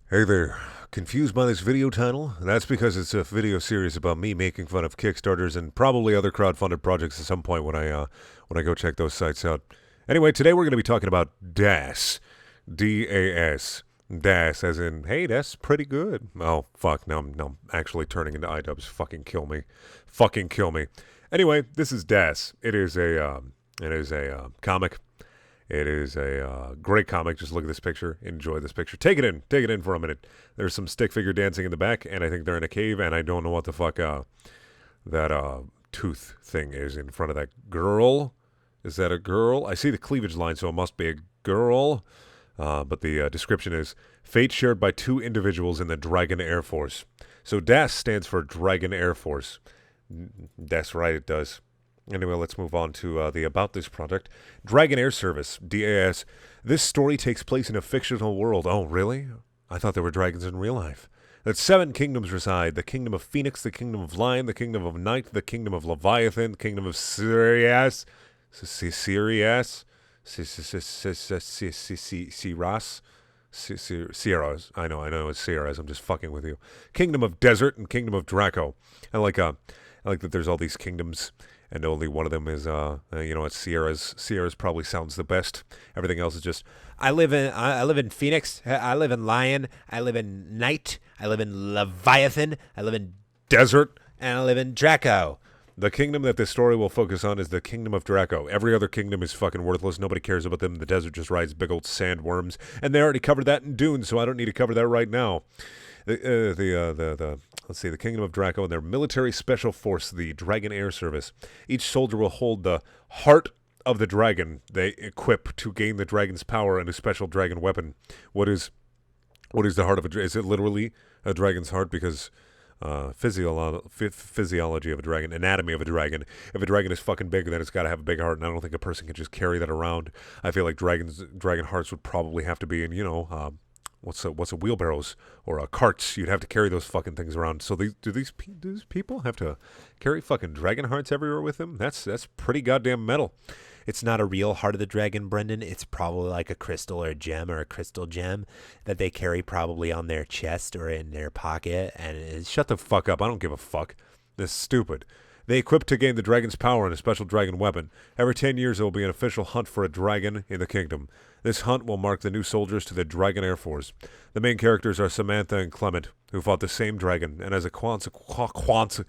Hey there. Confused by this video title? That's because it's a video series about me making fun of Kickstarters and probably other crowdfunded projects at some point when I go check those sites out. Anyway, today we're going to be talking about DAS. D-A-S. DAS, as in, hey, that's pretty good. Oh, fuck, now I'm actually turning into iDubbbz. Fucking kill me. Fucking kill me. Anyway, this is DAS. It is a comic. It is a great comic. Just look at this picture. Enjoy this picture. Take it in. Take it in for a minute. There's some stick figure dancing in the back, and I think they're in a cave, and I don't know what the fuck that tooth thing is in front of that girl. Is that a girl? I see the cleavage line, so it must be a girl. But the description is, fate shared by two individuals in the Dragon Air Force. So DAS stands for Dragon Air Force. That's right, it does. Anyway, let's move on to the About This project. Dragon Air Service, DAS. This story takes place in a fictional world. Oh, really? I thought there were dragons in real life. That 7 kingdoms reside. The kingdom of Phoenix, the kingdom of Lion, the kingdom of Night, the kingdom of Leviathan, the kingdom of Sirius, Sirius, Sierras. I know it's Sierras. I'm just fucking with you. Kingdom of Desert and kingdom of Draco. I like that there's all these kingdoms and only one of them is it's Sierras. Sierras probably sounds the best. Everything else is just I live in Phoenix, I live in Lion, I live in Night, I live in Leviathan, I live in Desert, and I live in Draco. The kingdom that this story will focus on is the kingdom of Draco. Every other kingdom is fucking worthless. Nobody cares about them. The desert just rides big old sandworms, and they already covered that in Dune, so I don't need to cover that right now. Let's see, the Kingdom of Draco and their military special force, the Dragon Air Service. Each soldier will hold the heart of the dragon they equip to gain the dragon's power and a special dragon weapon. What is the heart of a dragon? Is it literally a dragon's heart? Because physiology of a dragon, anatomy of a dragon. If a dragon is fucking big, then it's got to have a big heart, and I don't think a person can just carry that around. I feel like dragon hearts would probably have to be in, what's a wheelbarrows or carts? You'd have to carry those fucking things around. So do these people have to carry fucking dragon hearts everywhere with them? That's pretty goddamn metal. It's not a real heart of the dragon, Brendan. It's probably like a crystal or a gem or a crystal gem that they carry probably on their chest or in their pocket. And shut the fuck up. I don't give a fuck. This is stupid. They equip to gain the dragon's power and a special dragon weapon. Every 10 years, there will be an official hunt for a dragon in the kingdom. This hunt will mark the new soldiers to the Dragon Air Force. The main characters are Samantha and Clement, who fought the same dragon, and as a consequence,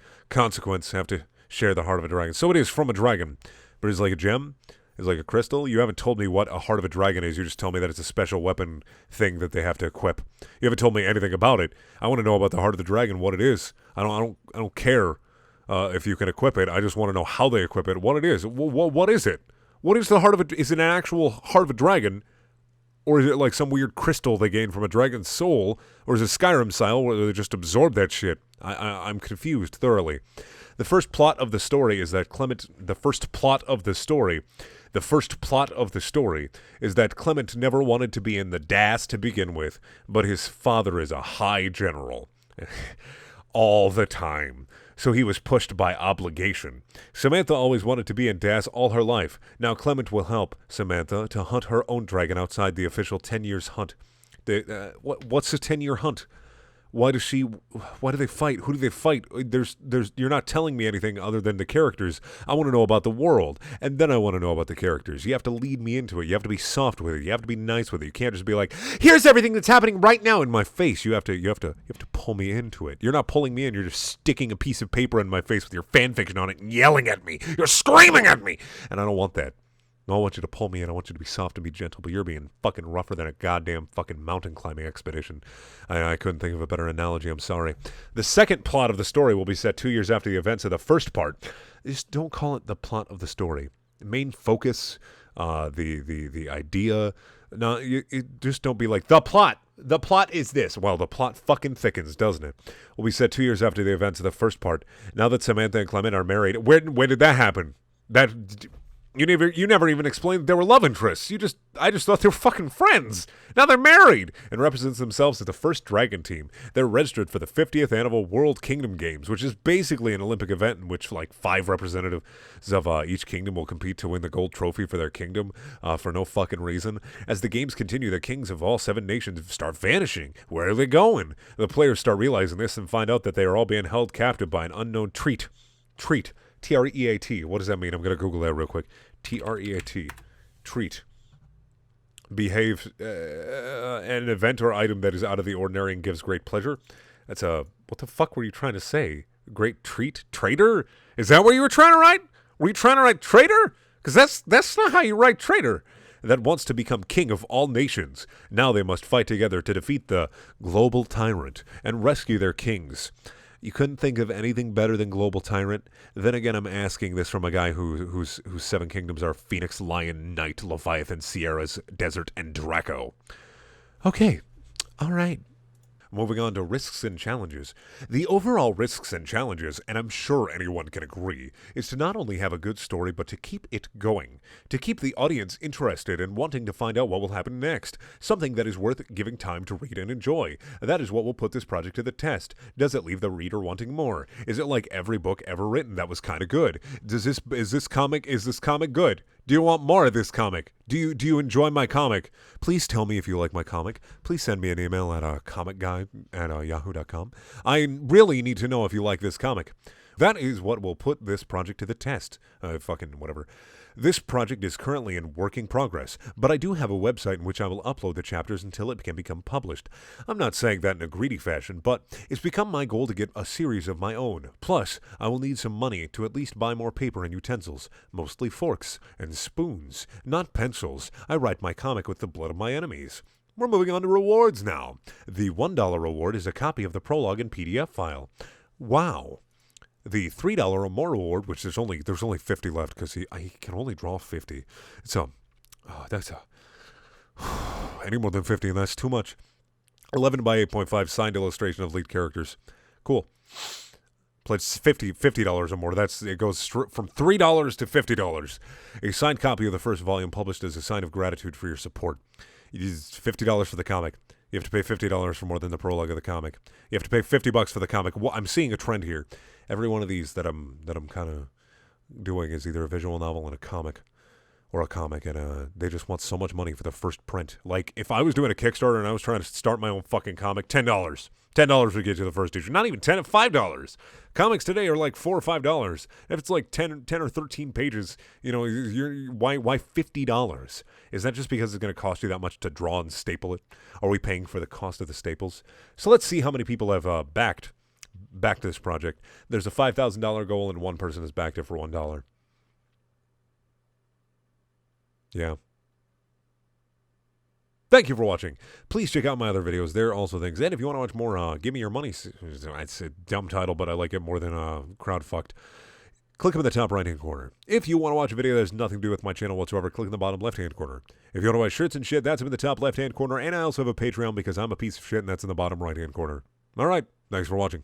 have to share the heart of a dragon. So it is from a dragon, but it's like a gem, it's like a crystal. You haven't told me what a heart of a dragon is. You just tell me that it's a special weapon thing that they have to equip. You haven't told me anything about it. I want to know about the heart of the dragon, what it is. I don't care. If you can equip it, I just want to know how they equip it, what it is. What is it? What is the heart of it? Is it an actual heart of a dragon? Or is it like some weird crystal they gain from a dragon's soul? Or is it Skyrim style where they just absorb that shit? I'm confused thoroughly. The first plot of the story is that Clement never wanted to be in the DAS to begin with, but his father is a high general. All the time. So he was pushed by obligation. Samantha always wanted to be in DAS all her life. Now Clement will help Samantha to hunt her own dragon outside the official 10 years hunt. What's a 10-year hunt? Why do they fight? Who do they fight? You're not telling me anything other than the characters. I want to know about the world, and then I want to know about the characters. You have to lead me into it. You have to be soft with it. You have to be nice with it. You can't just be like, here's everything that's happening right now in my face. You have to pull me into it. You're not pulling me in. You're just sticking a piece of paper in my face with your fan fiction on it and yelling at me. You're screaming at me, and I don't want that. I want you to pull me in. I want you to be soft and be gentle, but you're being fucking rougher than a goddamn fucking mountain climbing expedition. I couldn't think of a better analogy. I'm sorry. The second plot of the story will be set 2 years after the events of the first part. Just don't call it the plot of the story. Main focus, the idea. No, just don't be like, the plot. The plot is this. Well, the plot fucking thickens, doesn't it? Will be set 2 years after the events of the first part. Now that Samantha and Clement are married. When did that happen? You never even explained they were love interests. I just thought they were fucking friends. Now they're married and represents themselves as the first dragon team. They're registered for the 50th annual World Kingdom Games, which is basically an Olympic event in which like 5 representatives of each kingdom will compete to win the gold trophy for their kingdom for no fucking reason. As the games continue, the kings of all 7 nations start vanishing. Where are they going? The players start realizing this and find out that they are all being held captive by an unknown treat. Treat. T-R-E-A-T. What does that mean? I'm going to Google that real quick. T-R-E-A-T. Treat. Behave. An event or item that is out of the ordinary and gives great pleasure. That's a... What the fuck were you trying to say? Great treat? Traitor? Is that what you were trying to write? Were you trying to write traitor? Because that's not how you write traitor. That wants to become king of all nations. Now they must fight together to defeat the global tyrant and rescue their kings. You couldn't think of anything better than Global Tyrant? Then again, I'm asking this from a guy whose 7 kingdoms are Phoenix, Lion, Knight, Leviathan, Sierras, Desert, and Draco. Okay, all right. Moving on to risks and challenges. The overall risks and challenges, and I'm sure anyone can agree, is to not only have a good story, but to keep it going. To keep the audience interested and wanting to find out what will happen next. Something that is worth giving time to read and enjoy. That is what will put this project to the test. Does it leave the reader wanting more? Is it like every book ever written that was kind of good? Is this comic good? Do you want more of this comic? Do you enjoy my comic? Please tell me if you like my comic. Please send me an email at comicguy@yahoo.com. I really need to know if you like this comic. That is what will put this project to the test. Fucking whatever. This project is currently in working progress, but I do have a website in which I will upload the chapters until it can become published. I'm not saying that in a greedy fashion, but it's become my goal to get a series of my own. Plus, I will need some money to at least buy more paper and utensils, mostly forks and spoons, not pencils. I write my comic with the blood of my enemies. We're moving on to rewards now. The $1 reward is a copy of the prologue in PDF file. Wow. The $3 or more reward, which there's only 50 left because he can only draw 50. So, that's any more than 50, and that's too much. 11 by 8.5 signed illustration of lead characters. Cool. Pledge $50 or more. It goes from $3 to $50. A signed copy of the first volume published as a sign of gratitude for your support. You use $50 for the comic. You have to pay $50 for more than the prologue of the comic. You have to pay $50 for the comic. Well, I'm seeing a trend here. Every one of these that I'm kind of doing is either a visual novel and a comic, and they just want so much money for the first print. Like if I was doing a Kickstarter and I was trying to start my own fucking comic, $10. $10 would get you the first issue. Not even $10, $5. Comics today are like $4 or $5. If it's like 10 or 13 pages, why $50? Is that just because it's going to cost you that much to draw and staple it? Are we paying for the cost of the staples? So let's see how many people have backed this project. There's a $5,000 goal and one person has backed it for $1. Yeah. Thank you for watching. Please check out my other videos. There are also things. And if you want to watch more, Give Me Your Money. It's a dumb title, but I like it more than Crowd Fucked. Click up in the top right-hand corner. If you want to watch a video that has nothing to do with my channel whatsoever, click in the bottom left-hand corner. If you want to buy shirts and shit, that's in the top left-hand corner. And I also have a Patreon because I'm a piece of shit, and that's in the bottom right-hand corner. All right. Thanks for watching.